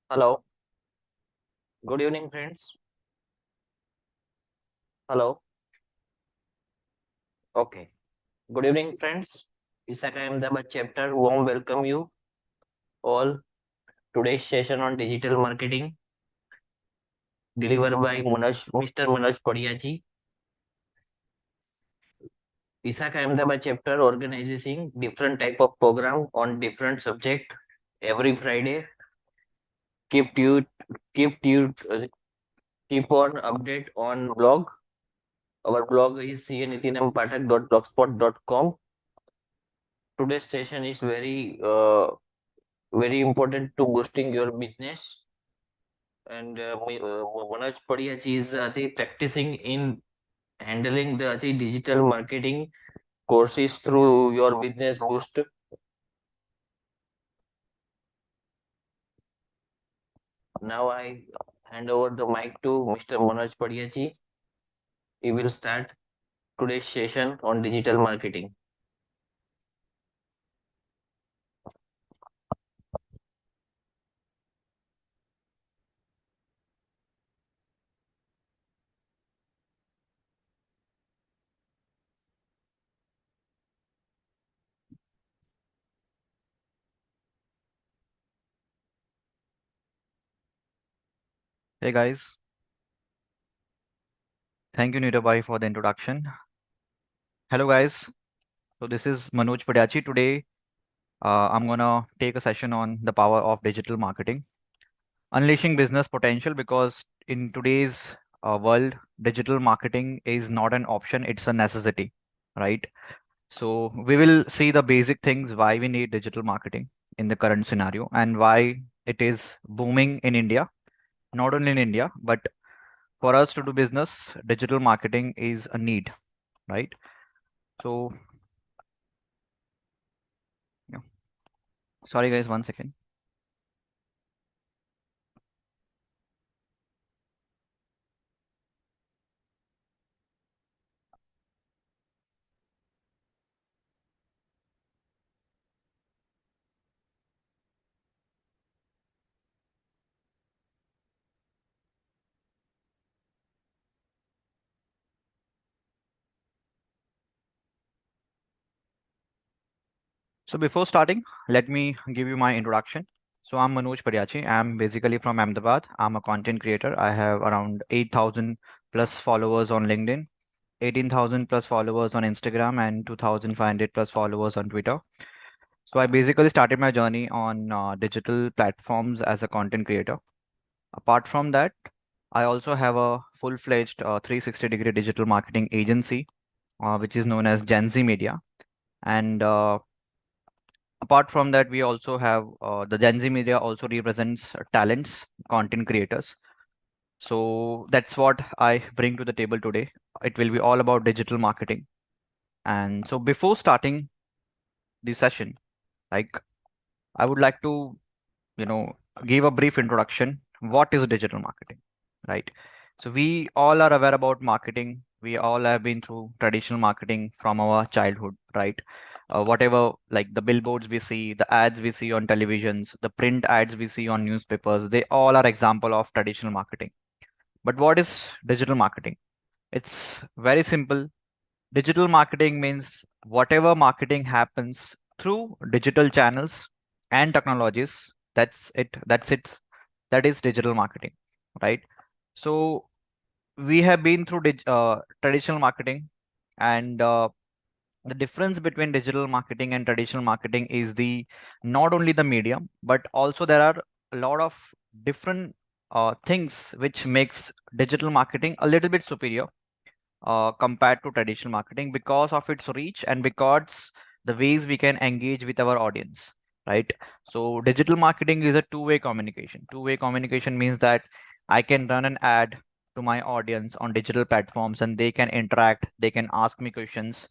Hello. Good evening, friends. Hello. Okay. Good evening, friends. Isaka Ahmedabad chapter. Warm welcome you all. Today's session on digital marketing delivered by Mr. Manoj Padiachi. Isaka Ahmedabad chapter organizing different type of program on different subject every Friday. Keep you keep you keep on update on blog. Our blog is cnitinampathak.blogspot.com. Today's session is very important to boosting your business. And Manoj Padiachi is practicing in handling the digital marketing courses through your business boost. Now I hand over the mic to Mr. Manoj Padiachi. He will start today's session on digital marketing. Hey guys, thank you Nirabai for the introduction. Hello guys, so this is Manoj Padiachi. Today I'm gonna take a session on the power of digital marketing, unleashing business potential because in today's world, digital marketing is not an option, it's a necessity, right? So we will see the basic things why we need digital marketing in the current scenario and why it is booming in India, not only in India, but for us to do business, digital marketing is a need, right? So yeah. Sorry guys, 1 second. So before starting, let me give you my introduction. So I'm Manoj Padiachi. I'm basically from Ahmedabad. I'm a content creator. I have around 8,000 plus followers on LinkedIn, 18,000 plus followers on Instagram, and 2,500 plus followers on Twitter. So I basically started my journey on digital platforms as a content creator. Apart from that, I also have a full-fledged 360-degree digital marketing agency, which is known as Gen Z Media. And apart from that, we also have the Gen Z Media also represents talents, content creators. So that's what I bring to the table today. It will be all about digital marketing. And so before starting the session, like I would like to, you know, give a brief introduction. What is digital marketing, right? So we all are aware about marketing. We all have been through traditional marketing from our childhood, right? Whatever, like the billboards we see, the ads we see on televisions, the print ads we see on newspapers, they all are example of traditional marketing. But what is digital marketing? It's very simple. Digital marketing means whatever marketing happens through digital channels and technologies. That's it. That's it. That is digital marketing, right? So we have been through traditional marketing, and the difference between digital marketing and traditional marketing is the not only the medium, but also there are a lot of different things which makes digital marketing a little bit superior compared to traditional marketing because of its reach and because the ways we can engage with our audience, right? So digital marketing is a two-way communication. Two-way communication means that I can run an ad to my audience on digital platforms and they can interact, they can ask me questions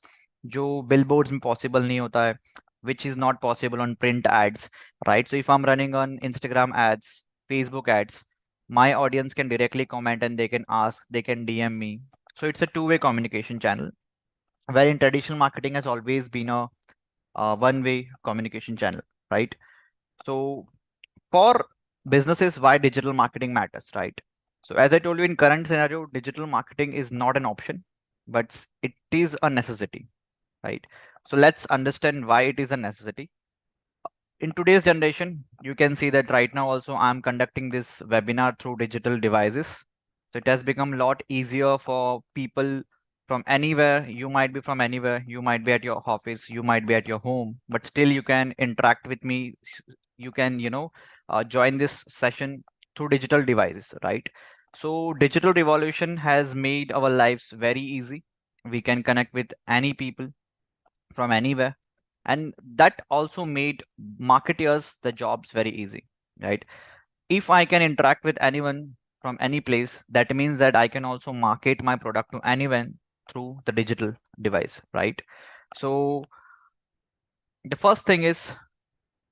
जो billboards में possible नहीं होता है, which is not possible on print ads, right? So if I'm running on Instagram ads, Facebook ads, my audience can directly comment and they can ask, they can DM me. So it's a two-way communication channel, wherein traditional marketing has always been a one-way communication channel, right? So for businesses why digital marketing matters, right? So as I told you, in current scenario, digital marketing is not an option, but it is a necessity, right? So let's understand why it is a necessity. In today's generation, you can see that right now also I'm conducting this webinar through digital devices. So it has become a lot easier for people from anywhere. You might be from anywhere, you might be at your office, you might be at your home, but still you can interact with me. You can, join this session through digital devices, right? So digital revolution has made our lives very easy. We can connect with any people from anywhere, and that also made marketeers the jobs very easy, right? If I can interact with anyone from any place, that means that I can also market my product to anyone through the digital device, right? So the first thing is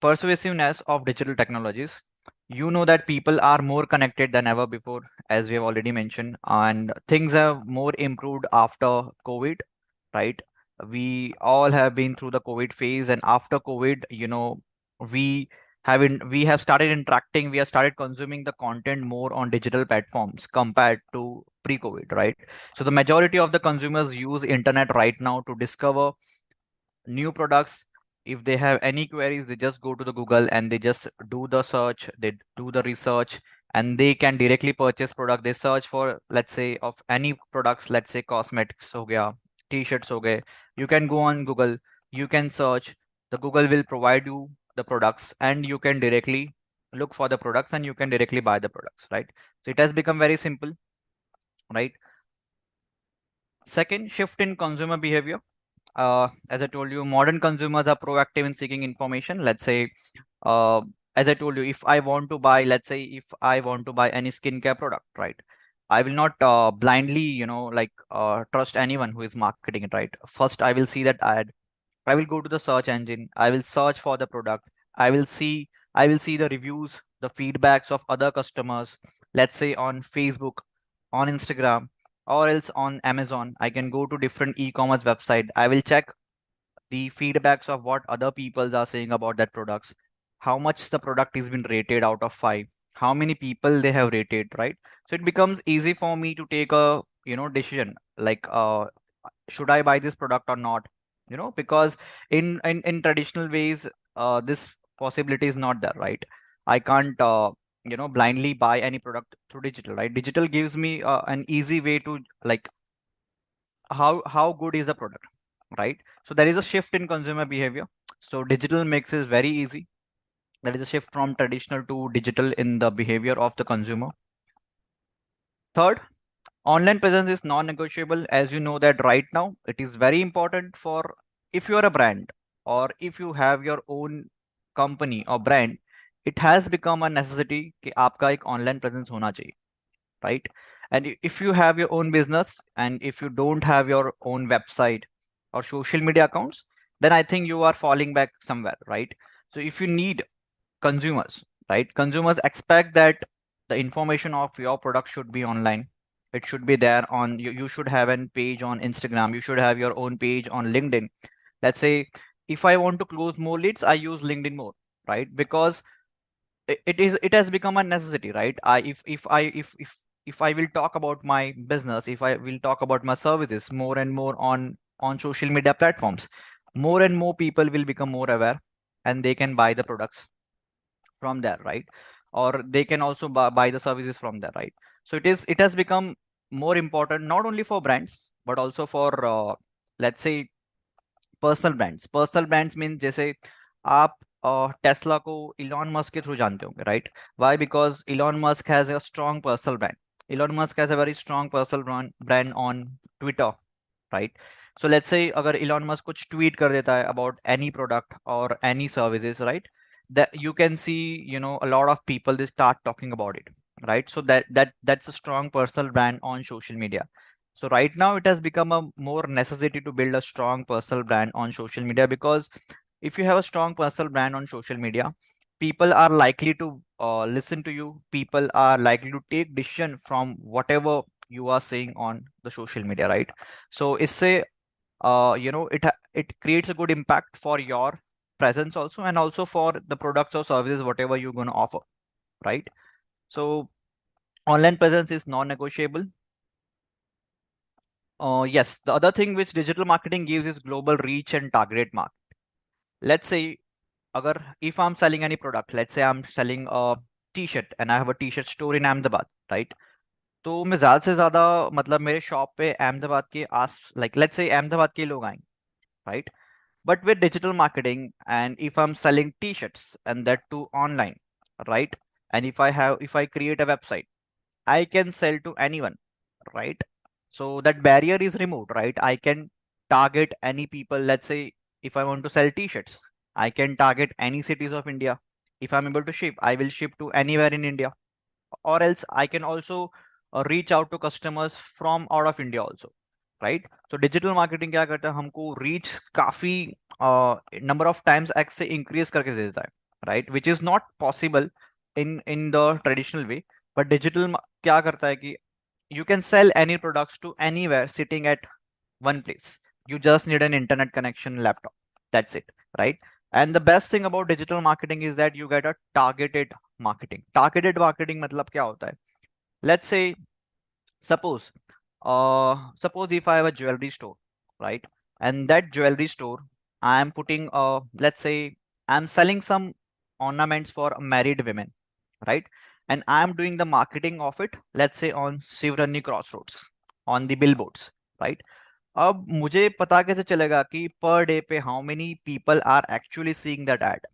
persuasiveness of digital technologies. You know that people are more connected than ever before, as we have already mentioned, and things have more improved after COVID, right? We all have been through the COVID phase, and after COVID, we we have started interacting, we have started consuming the content more on digital platforms compared to pre-COVID, right? So the majority of the consumers use internet right now to discover new products. If they have any queries, they just go to the Google and they just do the search, they do the research, and they can directly purchase product. They search for, let's say, of any products, let's say cosmetics ho gaya, t-shirts ho gaye. You can go on Google, you can search, the Google will provide you the products, and you can directly look for the products and you can directly buy the products, right? So it has become very simple, right? Second, shift in consumer behavior. As I told you, modern consumers are proactive in seeking information. Let's say, uh, as I told you, if I want to buy, let's say, if I want to buy any skincare product, right? I will not blindly, trust anyone who is marketing it, right? First, I will see that ad. I will go to the search engine. I will search for the product. I will see, I will see the reviews, the feedbacks of other customers. Let's say on Facebook, on Instagram, or else on Amazon. I can go to different e-commerce website. I will check the feedbacks of what other people are saying about that products, how much the product is been rated out of 5, how many people they have rated, right? So it becomes easy for me to take a decision, like should I buy this product or not, because in traditional ways, this possibility is not there, right? I can't blindly buy any product through digital, right? Digital gives me an easy way to, like, how good is the product, right? So there is a shift in consumer behavior. So digital makes it very easy. There is a shift from traditional to digital in the behavior of the consumer. Third, online presence is non-negotiable. As you know that right now, it is very important for, if you are a brand or if you have your own company or brand, it has become a necessity कि आपका एक online presence होना चाहिए, right? And if you have your own business and if you don't have your own website or social media accounts, then I think you are falling back somewhere, right? So if you need consumers, right? Consumers expect that the information of your product should be online. It should be there on you. You should have a page on Instagram. You should have your own page on LinkedIn. Let's say if I want to close more leads, I use LinkedIn more, right? Because it has become a necessity, right? I if I if I will talk about my business, if I will talk about my services more and more on social media platforms, more and more people will become more aware, and they can buy the products from there, right? Or they can also buy the services from there, right? So it has become more important not only for brands but also for let's say personal brands mean जैसे आप Tesla को Elon Musk के through जानते होंगे, right? Why? Because Elon Musk has a strong personal brand. Elon Musk has a very strong personal brand on Twitter, right? So let's say अगर Elon Musk कुछ tweet कर देता है about any product और any services, right, that you can see, a lot of people they start talking about it, right? So that's a strong personal brand on social media. So right now it has become a more necessity to build a strong personal brand on social media, because if you have a strong personal brand on social media, people are likely to listen to you. People are likely to take decision from whatever you are saying on the social media, right? So it's a it creates a good impact for your presence also, and also for the products or services whatever you're going to offer, right? So online presence is non-negotiable. Yes, the other thing which digital marketing gives is global reach and target market. Let's say, agar if I'm selling any product, let's say I'm selling a t-shirt and I have a t-shirt store in Ahmedabad, right? तो मैं ज्यादा से ज्यादा मतलब मेरे shop पे अहमदाबाद के आस like let's say Ahmedabad के लोग आएंगे, right? But with digital marketing, and if I'm selling t-shirts and that too online, right? And if I create a website, I can sell to anyone, right? So that barrier is removed, right? I can target any people. Let's say if I want to sell t-shirts, I can target any cities of India. If I'm able to ship, I will ship to anywhere in India. Or else I can also reach out to customers from out of India also, right? So digital marketing क्या करता है, हमको reach काफी number of times x से increase करके दे देता है, right? Which is not possible in the traditional way. But digital क्या करता है कि you can sell any products to anywhere sitting at one place. You just need an internet connection, laptop. That's it, right? And the best thing about digital marketing is that you get a targeted marketing. Targeted marketing मतलब क्या होता है? Let's say, suppose, suppose if I have a jewelry store, right? And that jewelry store, I am putting, let's say, I'm selling some ornaments for married women, right? And I'm doing the marketing of it, let's say on Sivrani Crossroads, on the billboards, right? अब मुझे पता कैसे चलेगा कि per day पे how many people are actually seeing that ad?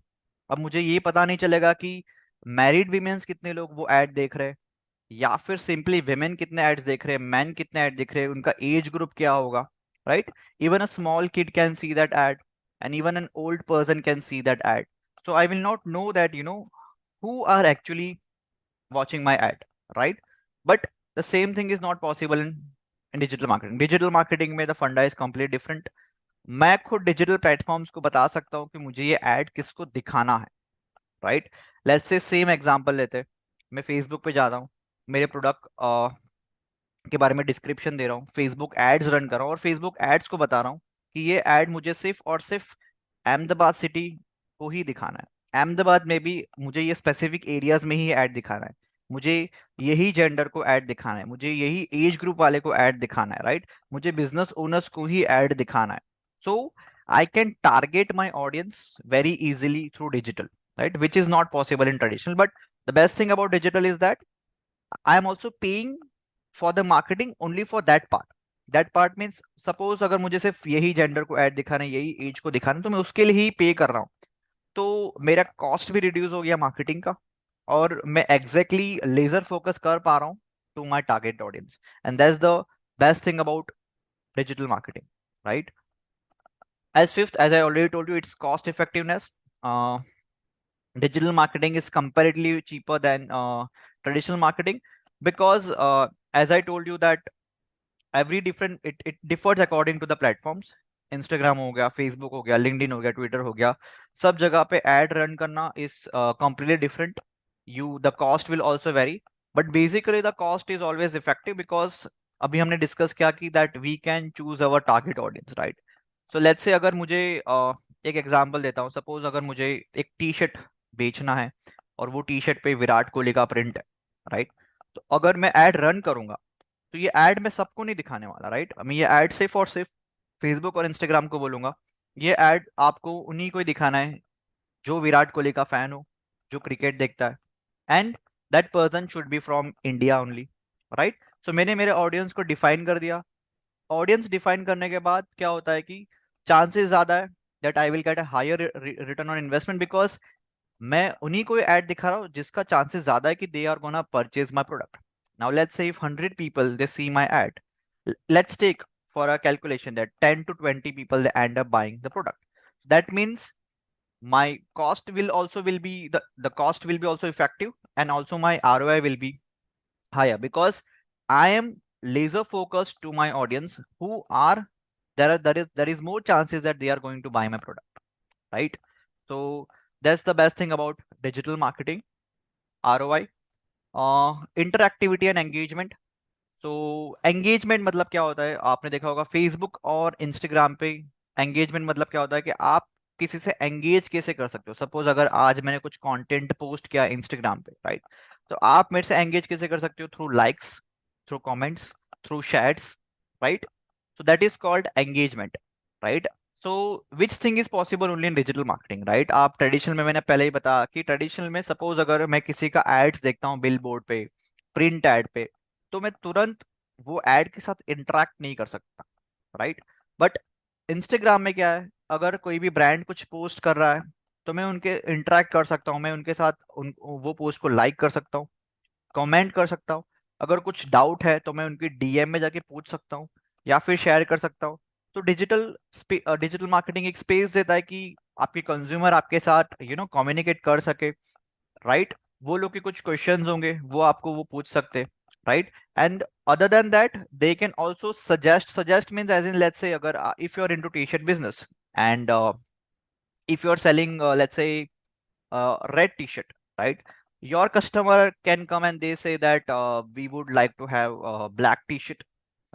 अब मुझे ये पता नहीं चलेगा कि मैरिड वीमेंस कितने लोग वो एड देख रहे हैं, या फिर सिंपली विमेन कितने एड्स देख रहे हैं, मैन कितने एड देख रहे हैं, उनका एज ग्रुप क्या होगा, right? Even a small kid can see that ad, and even an old person can see that ad. So I will not know that, who are actually watching my ad, right? But the same thing is not possible in digital marketing. Digital marketing में the funda is completely different. मैं खुद digital platforms को बता सकता हूँ कि मुझे ये एड किसको दिखाना है, right? Let's say same example लेते हैं. मैं फेसबुक पे जाता हूँ, मेरे प्रोडक्ट के बारे में डिस्क्रिप्शन दे रहा हूँ, फेसबुक एड्स रन कर रहा हूँ और फेसबुक एड्स को बता रहा हूँ कि ये एड मुझे सिर्फ और सिर्फ अहमदाबाद सिटी को ही दिखाना है. अहमदाबाद में भी मुझे ये स्पेसिफिक एरियाज में ही ऐड दिखाना है, मुझे यही जेंडर को ऐड दिखाना है, मुझे यही एज ग्रुप वाले को ऐड दिखाना है, राइट? मुझे बिजनेस ओनर्स को ही ऐड दिखाना है. So I can target my audience very easily through digital, right? Which is not possible in traditional. But the best thing about digital is that I am also paying for the marketing only for that part. That part means suppose अगर मुझे सिर्फ यही gender को add दिखाना है, यही as को दिखाना है, तो मैं उसके लिए ही पे कर रहा हूँ. तो मेरा कॉस्ट भी रिड्यूस हो गया मार्केटिंग का, और मैं एग्जैक्टली लेजर फोकस कर पा रहा हूँ to my target audience. And that's the best thing about digital marketing, right? As fifth, as I already told you, it's cost effectiveness. Digital marketing is comparatively cheaper than traditional marketing, because as I told you that every different it differs according to the platforms. Instagram हो गया, Facebook हो गया, LinkedIn हो गया, Twitter हो गया, सब जगह पे ad run करना is completely different. The cost will also vary, but basically the cost is always effective because अभी हमने discuss किया कि that we can choose our target audience, right? So let's say अगर मुझे एक एग्जांपल देता हूँ, सपोज अगर मुझे एक टी शर्ट बेचना है और वो टी शर्ट पे विराट कोहली का प्रिंट है, राइट? तो अगर मैं एड रन करूंगा तो ये एड मैं सबको नहीं दिखाने वाला, राइट? मैं ये एड सिर्फ और सिर्फ फेसबुक और इंस्टाग्राम को बोलूंगा ये एड आपको उन्हीं को ही दिखाना है जो विराट कोहली का फैन हो, जो क्रिकेट देखता है, and that person should be from India only, right? So मैंने मेरे ऑडियंस को डिफाइन कर दिया. ऑडियंस डिफाइन करने के बाद क्या होता है कि चांसेस ज्यादा है that I will get a higher return on investment, because मैं उन्हीं को ऐड दिखा रहा हूँ जिसका चांसेस ज्यादा है कि they are gonna purchase my product. Now let's say if 100 people they see my ad, let's take for a calculation that 10 to 20 people they end up buying the product. That means my cost will be the cost will be also effective, and also my ROI will be higher because I am laser focused to my audience who are there is more chances that they are going to buy my product, right? So that's the best thing about digital marketing. ROI, interactivity and engagement. So engagement मतलब क्या होता है, आपने देखा होगा Facebook और Instagram पे engagement मतलब क्या होता है कि आप किसी से एंगेज कैसे कर सकते हो. सपोज अगर आज मैंने कुछ कंटेंट पोस्ट किया इंस्टाग्राम पे, राइट? तो आप मेरे से एंगेज कैसे कर सकते हो? Through likes, through comments, through shares, right? So that is called engagement, right? So which thing is possible only in digital marketing, right? आप ट्रेडिशनल में, मैंने पहले ही बताया कि ट्रेडिशनल में सपोज अगर मैं किसी का एड्स देखता हूँ बिल बोर्ड पे, प्रिंट एड पे, तो मैं तुरंत वो एड के साथ इंटरेक्ट नहीं कर सकता, राइट? बट इंस्टाग्राम में क्या है, अगर कोई भी ब्रांड कुछ पोस्ट कर रहा है तो मैं उनके इंटरेक्ट कर सकता हूँ, मैं उनके साथ उन वो पोस्ट को लाइक कर सकता हूँ, कमेंट कर सकता हूँ। अगर कुछ डाउट है तो मैं उनकी डीएम में जाके पूछ सकता हूँ या फिर शेयर कर सकता हूँ। तो डिजिटल मार्केटिंग एक स्पेस देता है कि आपके कंज्यूमर आपके साथ कम्युनिकेट कर सके, राइट? वो लोग के कुछ क्वेश्चंस होंगे, वो आपको वो पूछ सकते, right? And other than that they can also suggest means as in let's say अगर if you are into T shirt business and if you're selling let's say red t-shirt, right? Your customer can come and they say that we would like to have a black t-shirt,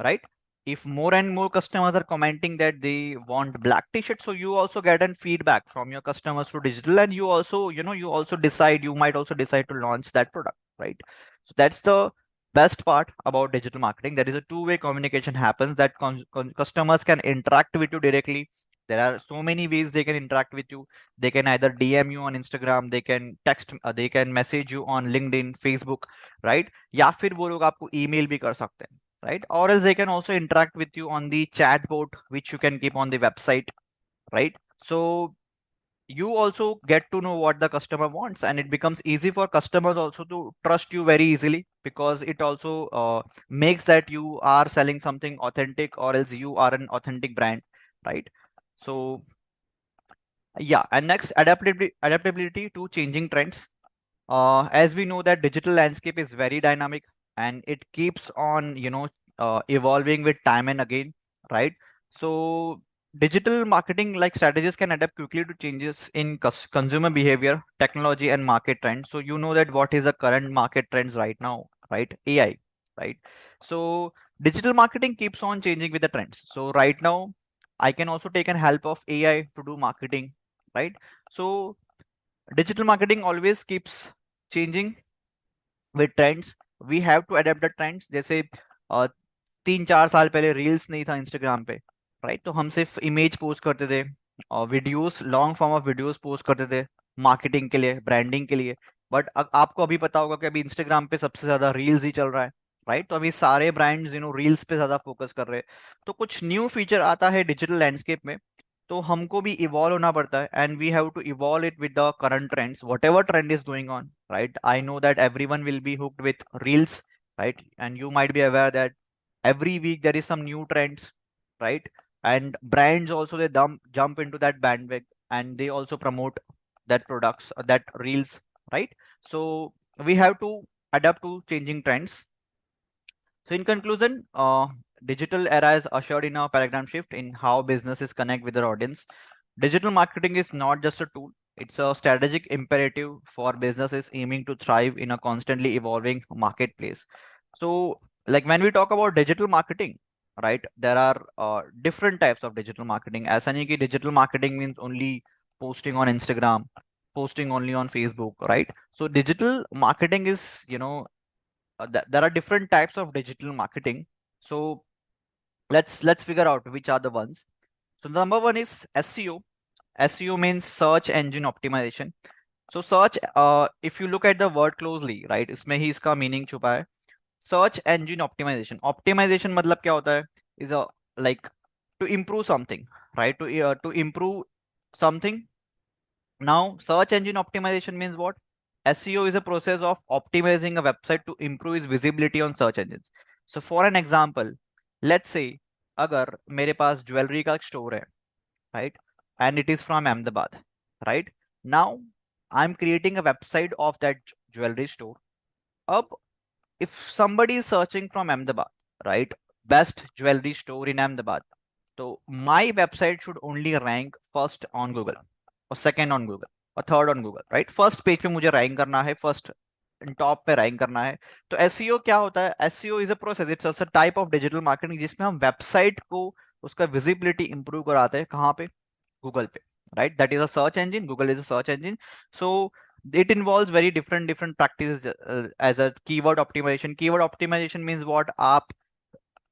right? If more and more customers are commenting that they want black t-shirt, so you also get an feedback from your customers through digital, and you also you might also decide to launch that product, right? So that's the best part about digital marketing. There is a two-way communication happens, that customers can interact with you directly. There are so many ways they can interact with you. They can either DM you on Instagram, they can they can message you on LinkedIn, Facebook, right? या फिर वो लोग आपको email भी कर सकते हैं, right? Or else they can also interact with you on the chat board, which you can keep on the website, right? So you also get to know what the customer wants, and it becomes easy for customers also to trust you very easily, because it also makes that you are selling something authentic, or else you are an authentic brand, right? So yeah, and next, adaptability to changing trends. As we know that digital landscape is very dynamic, and it keeps on evolving with time and again, right? So digital marketing like strategies can adapt quickly to changes in consumer behavior, technology, and market trends. So you know that what is the current market trends right now, right? AI, right? So digital marketing keeps on changing with the trends. So right now I can also take an help of AI to do marketing, right? So digital marketing always keeps changing with trends. We have to adapt the trends. जैसे 3-4 साल पहले reels नहीं था Instagram पे, right? तो हम सिर्फ image post करते थे और videos, long form of videos post करते थे मार्केटिंग के लिए, ब्रांडिंग के लिए। बट आपको अभी पता होगा कि अभी इंस्टाग्राम पे सबसे ज्यादा रील्स ही चल रहा है, राइट? तो अभी सारे ब्रांड्स रील्स पे ज्यादा फोकस कर रहे हैं। तो कुछ न्यू फीचर आता है डिजिटल लैंडस्केप में, तो हमको भी इवॉल्व होना पड़ता है, and we have to evolve it with the current trends, whatever trend is going on, right? I know that everyone will be hooked with reels, right? And you might be aware that every week there is some new trends, right? And brands also, they jump into that bandwagon, and they also promote that products or that reels, right? So we have to adapt to changing trends. So in conclusion, digital era has ushered in a paradigm shift in how businesses connect with their audience. Digital marketing is not just a tool, it's a strategic imperative for businesses aiming to thrive in a constantly evolving marketplace. So, like when we talk about digital marketing, right, there are different types of digital marketing. ऐसा नहीं कि digital marketing means only posting on Instagram, posting only on Facebook, right? So digital marketing is, there are different types of digital marketing. So let's figure out which are the ones. So the number one is SEO. SEO means search engine optimization. So search, if you look at the word closely, right, इसमें ही इसका meaning छुपा है. Search engine optimization. Optimization मतलब क्या होता है? Is a like to improve something, right? To improve something. Now, search engine optimization means what? SEO is a process of optimizing a website to improve its visibility on search engines. So, for an example, let's say अगर मेरे पास jewellery का store है, right? And it is from Ahmedabad, right? Now, I'm creating a website of that jewelry store. Up, if somebody is searching from Ahmedabad, right? Best jewelry store in Ahmedabad. So my website should only rank first on Google, और second on Google, और third on Google, right? First page पे मुझे rank करना है, first top पे rank करना है। तो एसईओ क्या होता है? SEO is a process, it's a type of digital marketing, जिसमें हम वेबसाइट को उसका विजिबिलिटी इंप्रूव कराते हैं। कहाँ पे? गूगल पे, right? That is a search engine, Google is a search engine. So it involves very different practices as a keyword optimization. Keyword optimization means what? आप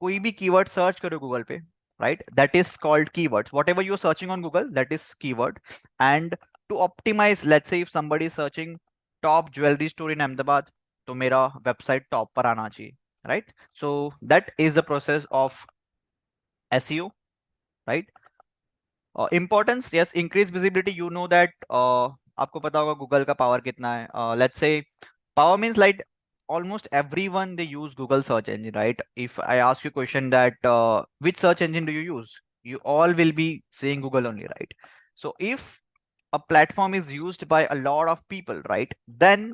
कोई भी कीवर्ड सर्च करो गूगल पे, right, that is called keywords. Whatever you are searching on Google, that is keyword. And to optimize, let's say if somebody is searching top jewellery store in Ahmedabad, तो मेरा website top पर आना चाहिए, right. So that is the process of SEO, right. Importance, yes, increase visibility. You know that आपको पता होगा Google का power कितना है. Let's say power means like almost everyone they use Google search engine, right? If I ask you question that which search engine do you use, you all will be saying Google only, right? So if a platform is used by a lot of people, right, then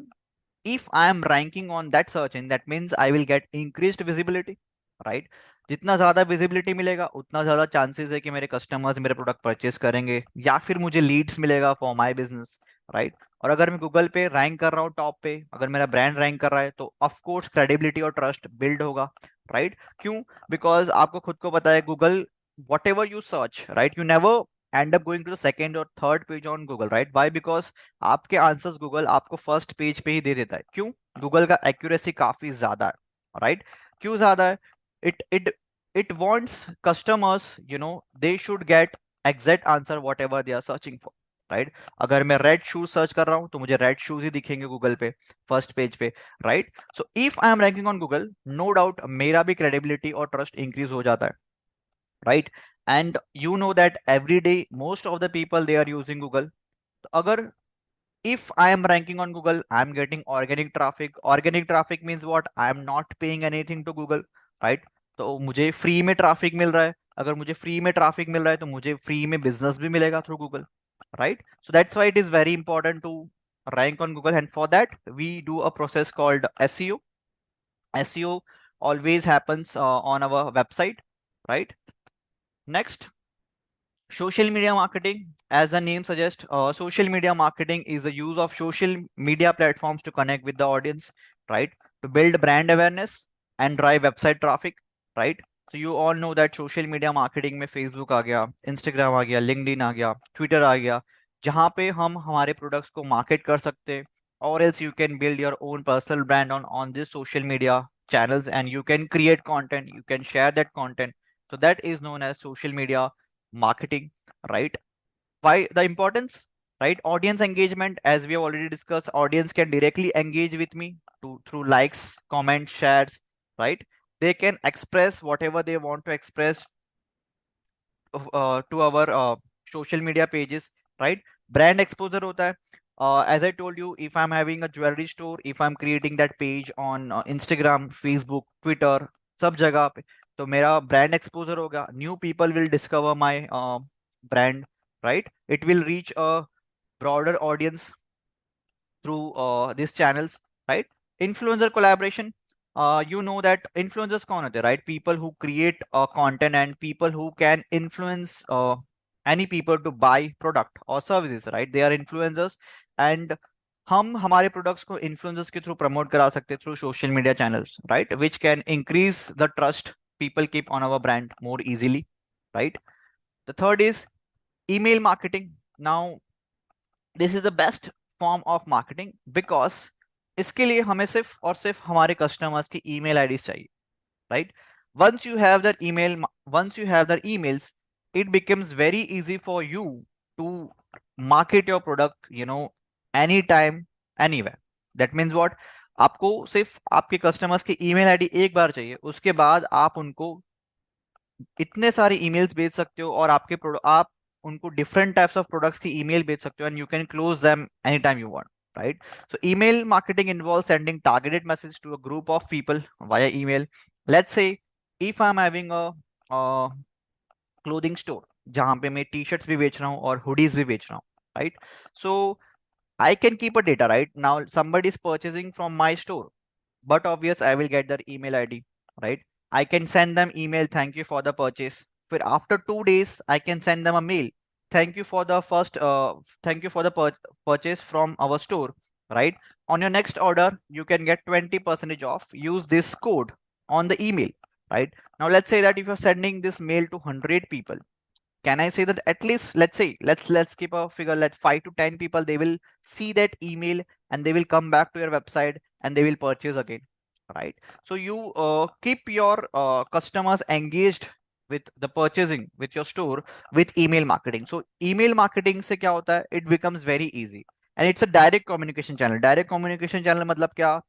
if I am ranking on that search engine, that means I will get increased visibility, right? जितना ज्यादा visibility मिलेगा उतना ज्यादा chances है कि मेरे customers मेरे product purchase करेंगे या फिर मुझे लीड्स मिलेगा फॉर माय बिजनेस, राइट. और अगर मैं गूगल पे रैंक कर रहा हूँ टॉप पे, अगर मेरा ब्रांड रैंक कर रहा है, तो ऑफ कोर्स क्रेडिबिलिटी और ट्रस्ट बिल्ड होगा, राइट. क्यों? बिकॉज आपको खुद को पता है Google, whatever you search, right, you never end up going to the second और third page on Google, right. Why? Because आपके आंसर्स गूगल आपको फर्स्ट पेज पे ही दे देता है. क्यों? गूगल का एक्यूरेसी काफी ज्यादा है, राइट. क्यों ज्यादा है? It it wants customers, they should get exact answer whatever they are searching for, right. अगर मैं रेड शूज सर्च कर रहा हूं तो मुझे रेड शूज ही दिखेंगे गूगल पे फर्स्ट पेज पे, right. So if I am ranking on Google, no doubt मेरा भी क्रेडिबिलिटी और ट्रस्ट इंक्रीज हो जाता है, right. And you know that every day most of the people they are using Google. तो अगर if I am ranking on Google, I am getting organic traffic. Organic traffic means what? I am not paying anything to Google, right? तो मुझे free में traffic मिल रहा है. अगर मुझे free में ट्रैफिक मिल रहा है तो मुझे फ्री में बिजनेस भी मिलेगा through Google, right? So that's why it is very important to rank on Google, and for that we do a process called SEO. SEO always happens on our website, right? Next, social media marketing. As the name suggests, social media marketing is the use of social media platforms to connect with the audience, right? To build brand awareness and drive website traffic, right? So you all know that social media marketing में Facebook आ गया, Instagram आ गया, LinkedIn आ गया, Twitter आ गया, जहाँ पे हम हमारे products को market कर सकते हैं. Or else you can build your own personal brand on this social media channels, and you can create content, you can share that content. So that is known as social media marketing, right? Why the importance, right? Audience engagement, as we have already discussed, audience can directly engage with me through likes, comments, shares, right? They can express whatever they want to express to our social media pages, right? Brand exposure hota hai. As I told you, if I'm having a jewelry store, if I'm creating that page on Instagram, Facebook, Twitter, सब जगह पे, तो मेरा brand exposure होगा. New people will discover my brand, right? It will reach a broader audience through these channels, right? Influencer collaboration. You know that influencers कौन होते हैं, right? People who create content and people who can influence any people to buy product or services, right? They are influencers, and हम हमारे products को influencers के through promote करा सकते हैं through social media channels, right? Which can increase the trust people keep on our brand more easily, right? The third is email marketing. Now, this is the best form of marketing because इसके लिए हमें सिर्फ और सिर्फ हमारे customers की email IDs चाहिए, right? Once you have their email, once you have their emails, it becomes very easy for you to market your product, anytime, anywhere. That means what? आपको सिर्फ आपके कस्टमर्स की ईमेल आईडी एक बार चाहिए, उसके बाद आप उनको इतने सारे ईमेल्स भेज सकते हो और आप उनको डिफरेंट टाइप्स ऑफ प्रोडक्ट्स की ईमेल भेज सकते हो, and you can close them any time you want, right? So email marketing involves sending targeted message to a group of people via email. Let's say if I'm having a clothing store जहाँ पे मैं T-shirts भी बेच रहा हूँ और hoodies भी बेच रहा हूँ, right? So I can keep a data, right? Now somebody is purchasing from my store, but obvious I will get their email ID, right? I can send them email, thank you for the purchase. But after 2 days, I can send them a mail. Thank you for the thank you for the purchase from our store, right? On your next order, you can get 20% off. Use this code on the email, right? Now let's say that if you're sending this mail to 100 people, can I say that at least, let's say, let's keep a figure, let 5 to 10 people, they will see that email and they will come back to your website and they will purchase again, right? So you keep your customers engaged with the purchasing with your store with email marketing. So email marketing से क्या होता है, it becomes very easy and it's a direct communication channel. Direct communication channel मतलब क्या,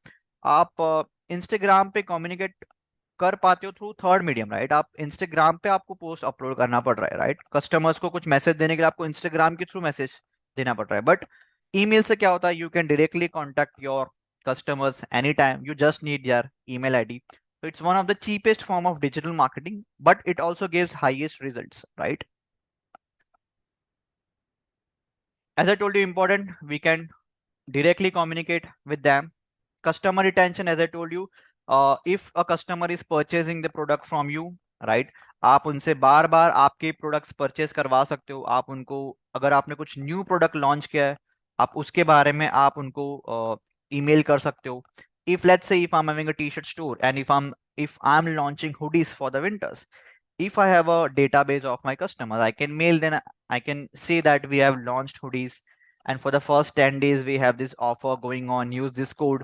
आप Instagram पे communicate कर पाते हो थ्रू थर्ड मीडियम, राइट? आप इंस्टाग्राम पे आपको पोस्ट अपलोड करना पड़ रहा है, राइट? कस्टमर्स को कुछ मैसेज देने के लिए आपको इंस्टाग्राम के थ्रू मैसेज देना पड़ रहा है, बट ईमेल से क्या होता है, you can directly contact your customers anytime. You just need their email ID. So it's one of the cheapest form of digital marketing, but it also gives highest results, right? As I told you, important, we can directly communicate with them. Customer retention, as I told you, if a customer is purchasing the product from you, right, आप उनसे बार बार आपके products purchase करवा सकते हो. आप उनको, अगर आपने कुछ न्यू प्रोडक्ट लॉन्च किया है, आप उसके बारे में आप उनको ईमेल कर सकते हो. If let's say if I'm having a t-shirt store and if I'm launching hoodies for the winters, if I have a database of my customers, I can mail them, I can say that we have launched hoodies and for the first 10 days we have this offer going on, use this code,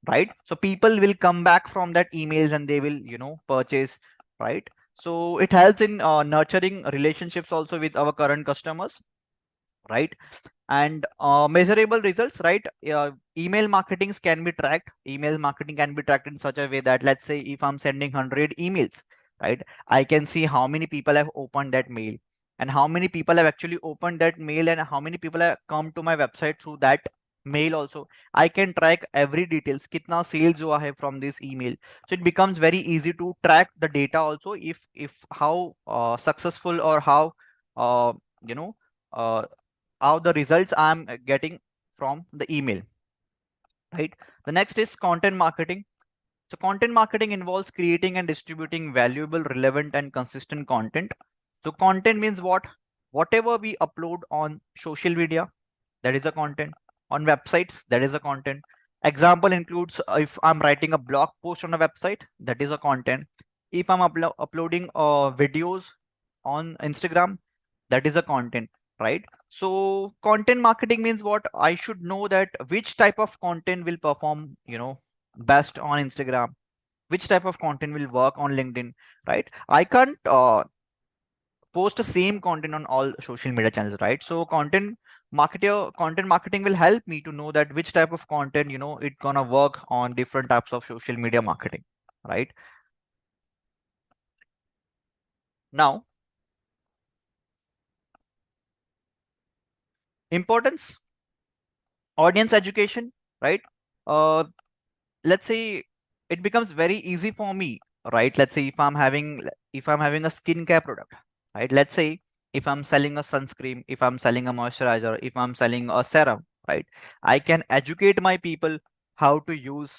right? So people will come back from that emails and they will, purchase, right? So it helps in nurturing relationships also with our current customers, right? And measurable results, right? Email marketings can be tracked. Email marketing can be tracked in such a way that, let's say if I'm sending 100 emails, right, I can see how many people have opened that mail and how many people have actually opened that mail and how many people have come to my website through that mail also. I can track every details, kitna sales hua hai from this email. So it becomes very easy to track the data also, if how successful or how you know uh, how the results I'm getting from the email, right? The next is content marketing. So content marketing involves creating and distributing valuable, relevant, and consistent content. So content means what? Whatever we upload on social media, that is a content. On websites, that is a content. Example includes if I'm writing a blog post on a website, that is a content. If I'm uploading videos on Instagram, that is a content, right? So content marketing means what? I should know that which type of content will perform, best on Instagram, which type of content will work on LinkedIn, right? I can't post the same content on all social media channels, right? So content marketing will help me to know that which type of content, it gonna work on different types of social media marketing, right? Now, importance, audience education, right? uh let's say it becomes very easy for me, right? Let's say if I'm having a skincare product, right? Let's say if I'm selling a sunscreen, if I'm selling a moisturizer, if I'm selling a serum, right, I can educate my people how to use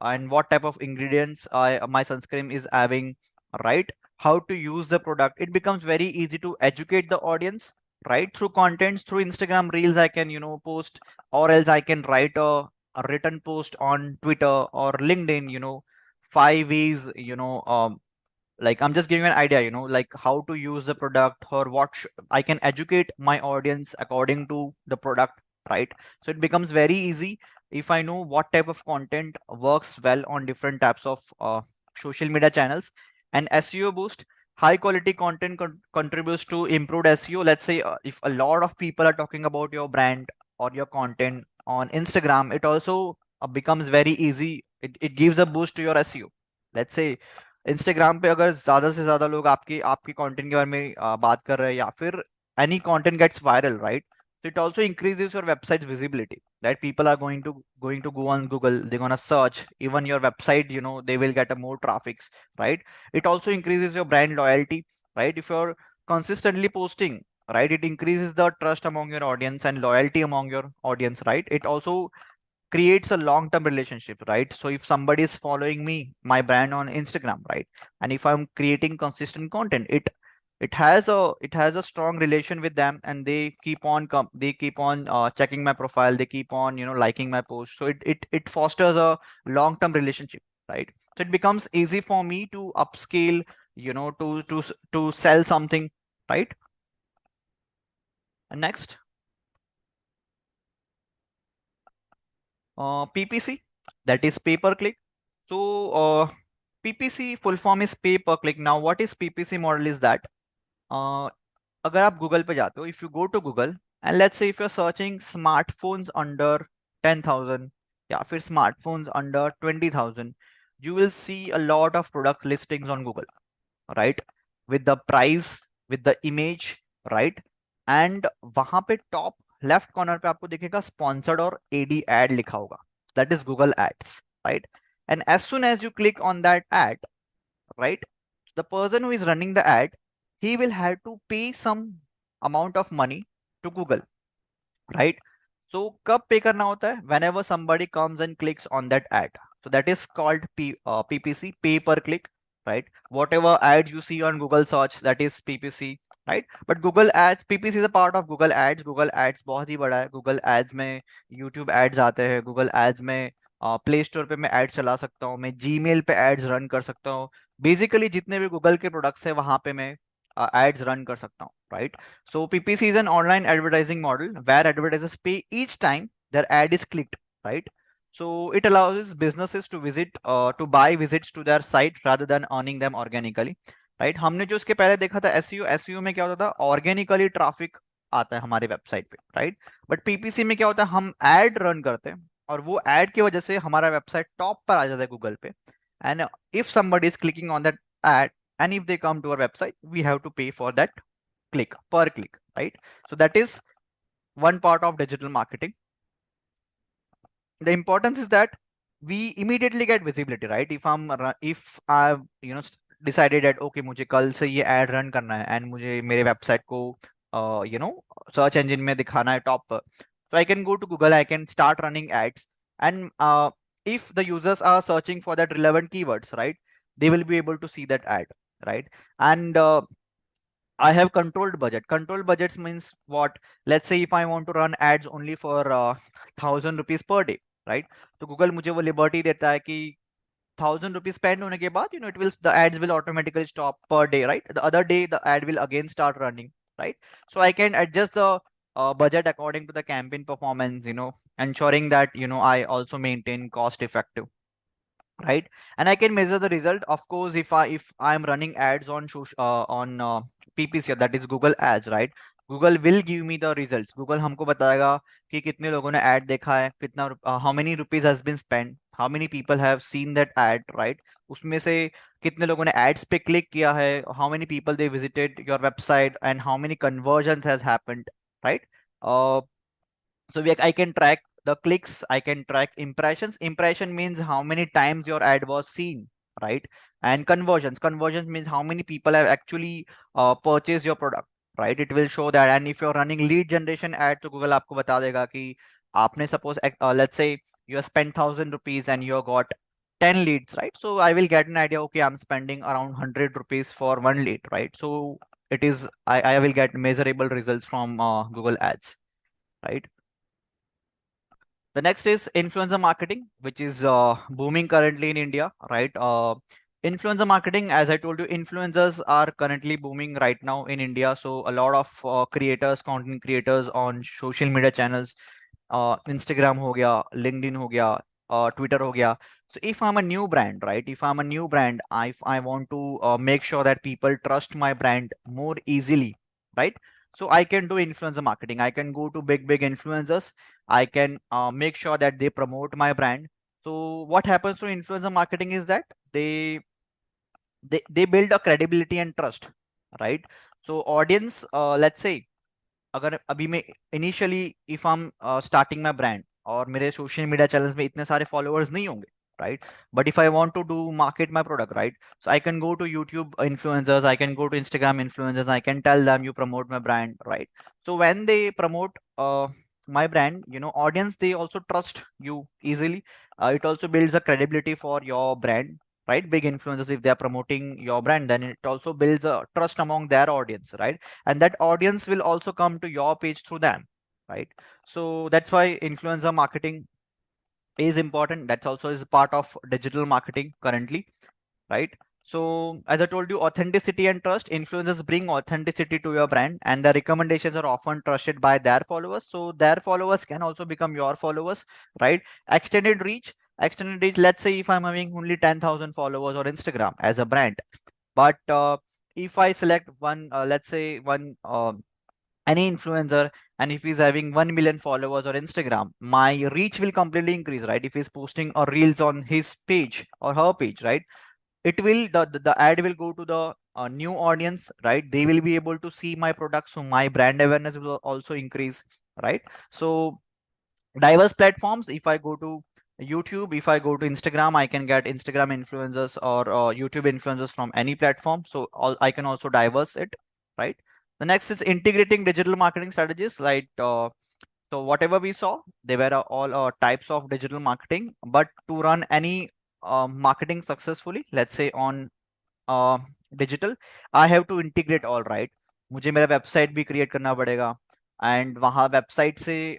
and what type of ingredients my sunscreen is having, right? How to use the product. It becomes very easy to educate the audience, right? Through contents, through Instagram reels, I can post, or else I can write a written post on Twitter or LinkedIn, 5 ways, like I'm just giving an idea, like how to use the product or I can educate my audience according to the product, right? So it becomes very easy if I know what type of content works well on different types of social media channels. And SEO boost, high quality content contributes to improved SEO. Let's say if a lot of people are talking about your brand or your content on Instagram, it also becomes very easy. It gives a boost to your SEO. Let's say Instagram पे अगर ज्यादा से ज्यादा लोग आपकी आपकी content के बारे में बात कर रहे हैं या फिर any content gets viral, right? So it also increases your website's visibility, right? People are going to go on Google, they're gonna search even your website, they will get a more traffics, right? It also increases your brand loyalty, right? If you're consistently posting, right, it increases the trust among your audience and loyalty among your audience, right? It also creates a long-term relationship, right? So if somebody is following me, my brand on Instagram, right, and if I'm creating consistent content, it has a strong relation with them, and they keep on checking my profile, they keep on liking my post. So it fosters a long-term relationship, right? So it becomes easy for me to upscale, to sell something, right? And next, PPC, that is pay per click. So PPC full form is pay per click. Now what is PPC model is that अगर आप Google पे जाते हो, if you go to Google and let's say if you're searching smartphones under 10,000 या फिर smartphones under 20,000, you will see a lot of product listings on Google, right? With the price, with the image, right? And वहां पे top left corner पे आपको दिखेगा sponsored और AD ad लिखा होगा. That is Google Ads, right? And as soon as you click on that ad, right, the person who is running the ad, he will have to pay some amount of money to Google, right? So कब पे करना होता है? Whenever somebody comes and clicks on that ad. So that is called PPC, pay per click, right? Whatever ads you see on Google search, that is PPC, right? But Google Ads, PPC is a part of Google Ads. Google Ads बहुत ही बड़ा है. Google Ads में YouTube ads आते हैं. Google Ads में play store पे मैं ads चला सकता हूँ, मैं जीमेल पे एड्स रन कर सकता हूँ. बेसिकली जितने भी गूगल के प्रोडक्ट्स है वहां पे मैं एड्स रन कर सकता हूँ, right? So PPC is an online advertising model where advertisers pay each time their ad is clicked, right? So it allows businesses to to buy visits to their site rather than earning them organically, right? हमने जो इसके पहले देखा था SEO में क्या होता था? ऑर्गेनिकली ट्रैफिक आता है हमारे वेबसाइट पे, राइट? बट PPC में क्या होता है? हम एड रन करते हैं और वो एड की वजह से हमारा वेबसाइट टॉप पर आ जाता है गूगल पे. And if somebody is clicking on that ad and if they come to our website, we have to pay for that click per click, right? So that is one part of digital marketing. The importance is that we immediately get visibility, right? If I've decided that okay मुझे कल से ये ad run करना है and मुझे मेरे website को search engine में दिखाना है top पर, so I can go to Google, I can start running ads, and if the users are searching for that relevant keywords, right, they will be able to see that ad, right? And I have controlled budget. Controlled budgets means what? Let's say if I want to run ads only for 1,000 rupees per day, right? तो Google मुझे वो liberty देता है कि 1,000 rupees spend होने के बाद, the ads will automatically stop per day, right? The other day the ad will again start running, right? So I can adjust the budget according to the campaign performance, ensuring that I also maintain cost effective, right? And I can measure the result, of course, if I'm running ads on PPC, that is Google Ads, right? Google will give me the results. Google हमको बताएगा कि कितने लोगों ने ad देखा है, कितना how many rupees has been spent, how many people have seen that ad, right? उसमें से कितने लोगों ने ads पे click किया है, how many people they visited your website, and how many conversions has happened, right? uh, I can track the clicks, I can track impressions. Impression means how many times your ad was seen, right? And conversions. Conversions means how many people have actually purchased your product, right? It will show that. And if you're running lead generation ad, तो Google आपको बता देगा कि आपने suppose let's say you have spent 1,000 rupees and you got 10 leads, right? So I will get an idea. Okay, I'm spending around 100 rupees for one lead, right? So it is I will get measurable results from Google Ads, right? The next is influencer marketing, which is booming currently in India, right? Influencer marketing, as I told you, influencers are currently booming right now in India. So a lot of creators, content creators on social media channels, Instagram हो गया, LinkedIn हो गया, Twitter हो गया. So if I'm a new brand, right? If I'm a new brand, if I want to make sure that people trust my brand more easily, right? So I can do influencer marketing. I can go to big influencers. I can make sure that they promote my brand. So what happens to influencer marketing is that they build a credibility and trust, right? So audience, let's say अगर अभी मैं initially if I am starting my brand और मेरे social media channels में इतने सारे followers नहीं होंगे, right? But if I want to do market my product, right, so I can go to YouTube influencers, I can go to Instagram influencers, I can tell them you promote my brand, right? So when they promote my brand, audience, they also trust you easily. It also builds a credibility for your brand, right? Big influencers, if they are promoting your brand, then it also builds a trust among their audience, right? And that audience will also come to your page through them, right? So that's why influencer marketing is important. That's also is part of digital marketing currently, right? So as I told you, authenticity and trust, influencers bring authenticity to your brand, and the recommendations are often trusted by their followers. So their followers can also become your followers, right? Extended reach, extended reach. Let's say if I'm having only 10,000 followers on Instagram as a brand, but if I select one, let's say one any influencer, and if he's having 1 million followers on Instagram, my reach will completely increase, right? If he's posting or reels on his page or her page, right? It will the ad will go to the new audience, right? They will be able to see my product, so my brand awareness will also increase, right? So diverse platforms, if I go to YouTube, if I go to Instagram, I can get Instagram influencers or YouTube influencers from any platform, so all I can also diverse it, right? The next is integrating digital marketing strategies, like so whatever we saw, they were all types of digital marketing, but to run any marketing successfully, let's say on digital, I have to integrate all right. मुझे मेरा website भी create करना पड़ेगा, and वहाँ website से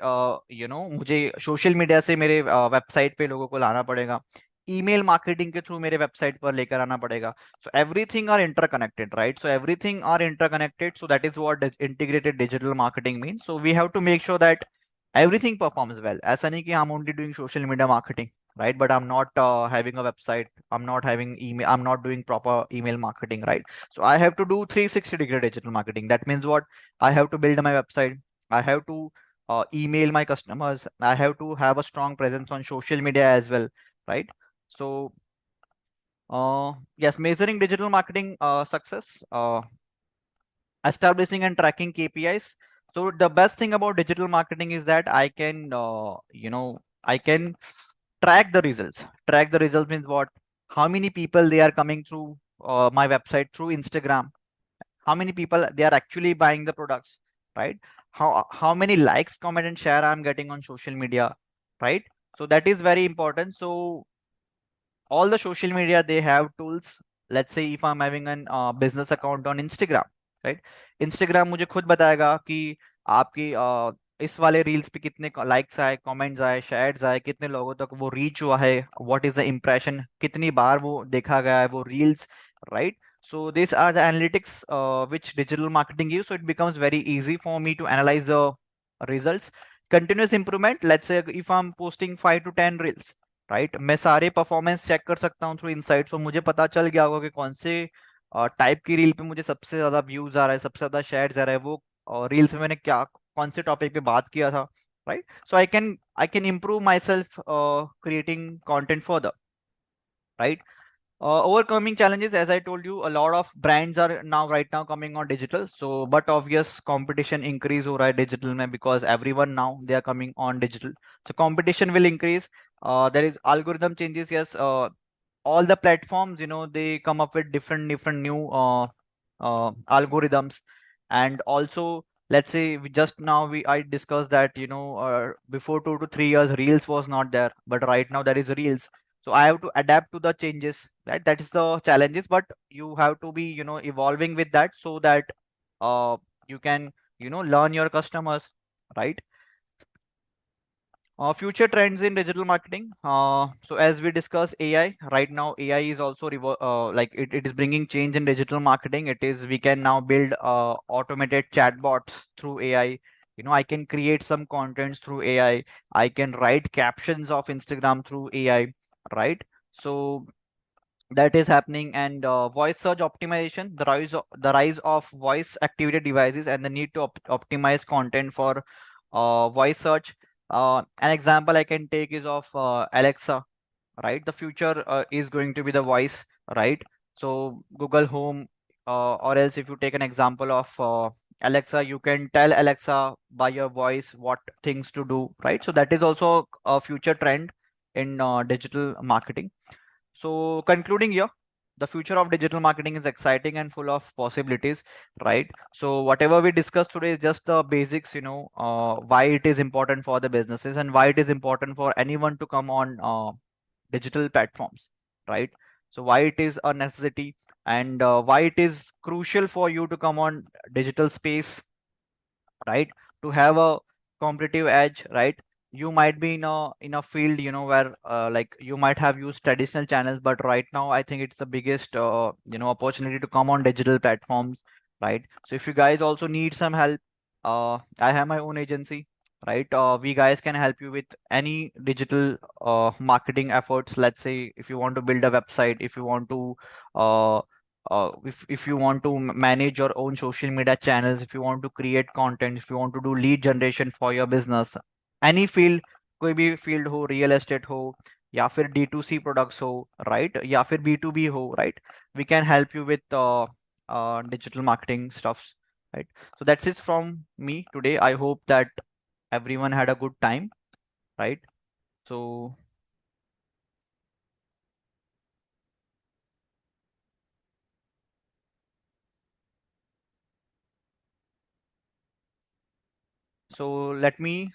मुझे social media से मेरे वेबसाइट पे लोगों को लाना पड़ेगा, ईमेल मार्केटिंग के थ्रू मेरे वेबसाइट पर लेकर आना पड़ेगा। So everything are interconnected, right? So everything are interconnected, so that is what integrated digital marketing means. So we have to make sure that everything performs well. ऐसा नहीं कि I'm only doing social media marketing, right? But I'm not having a website, I'm not having email, I'm not doing proper email marketing, right? So I have to do 360-degree digital marketing. That means what? I have to build my website, I have to email my customers, I have to have a strong presence on social media as well, right? So yes, measuring digital marketing success, establishing and tracking KPIs. So the best thing about digital marketing is that I can, I can track the results. Track the results means what? How many people they are coming through my website through Instagram? How many people they are actually buying the products, right? How many likes, comment, and share I'm getting on social media, right? So that is very important. So all the social media, they have tools. Let's say if I'm having an business account on Instagram, right? Instagram मुझे खुद बताएगा कि आपकी इस वाले reels पे कितने likes आए, कमेंट्स आए, शेयर्स आए, कितने लोगों तक वो रीच हुआ है, व्हाट इज द इम्प्रेशन, कितनी बार वो देखा गया है वो reels, right? So these are the analytics which digital marketing gives. So it becomes very easy for me to analyze the results. Continuous improvement. Let's say if I'm posting 5 to 10 reels, right, मैं सारे performance check कर सकता हूँ through insight. सो मुझे पता चल गया होगा कि कौन से टाइप की रील पे मुझे सबसे ज्यादा व्यूज आ रहा है, सबसे ज्यादा शेयर्स आ रहा है, वो रील्स में मैंने क्या कौन से टॉपिक पे बात किया था, right? So I can improve myself creating content further, right? Overcoming challenges, as I told you, a lot of brands are now right now coming on digital. So, but obvious competition increase हो रहा है digital में, because everyone now they are coming on digital. So competition will increase. There is algorithm changes. Yes, all the platforms, they come up with different new algorithms, and also let's say we just now we I discussed that before 2 to 3 years Reels was not there, but right now there is Reels. So I have to adapt to the changes, right? That is the challenges, but you have to be evolving with that, so that you can learn your customers, right? Future trends in digital marketing. So as we discuss AI, right now AI is also like it is bringing change in digital marketing. It is, we can now build automated chatbots through AI. I can create some contents through AI. I can write captions of Instagram through AI, right? So that is happening. And voice search optimization, the rise of voice activated devices and the need to optimize content for voice search. An example I can take is of Alexa, right? The future is going to be the voice, right? So Google Home, or else if you take an example of Alexa, you can tell Alexa by your voice what things to do, right? So that is also a future trend in digital marketing. So concluding here, the future of digital marketing is exciting and full of possibilities, right? So whatever we discussed today is just the basics, why it is important for the businesses and why it is important for anyone to come on digital platforms, right? So why it is a necessity, and why it is crucial for you to come on digital space, right? To have a competitive edge, right? you might be in a field, you know, where like you might have used traditional channels, but right now I think it's the biggest opportunity to come on digital platforms, right? So if you guys also need some help, I have my own agency, right? We guys can help you with any digital marketing efforts. Let's say if you want to build a website, if you want to uh, if you want to manage your own social media channels, if you want to create content, if you want to do lead generation for your business, any field, कोई भी field हो, real estate हो, या फिर D2C products हो, right, या फिर B2B हो, right, we can help you with digital marketing stuffs, right? So that's it from me today. I hope that everyone had a good time, right? So let me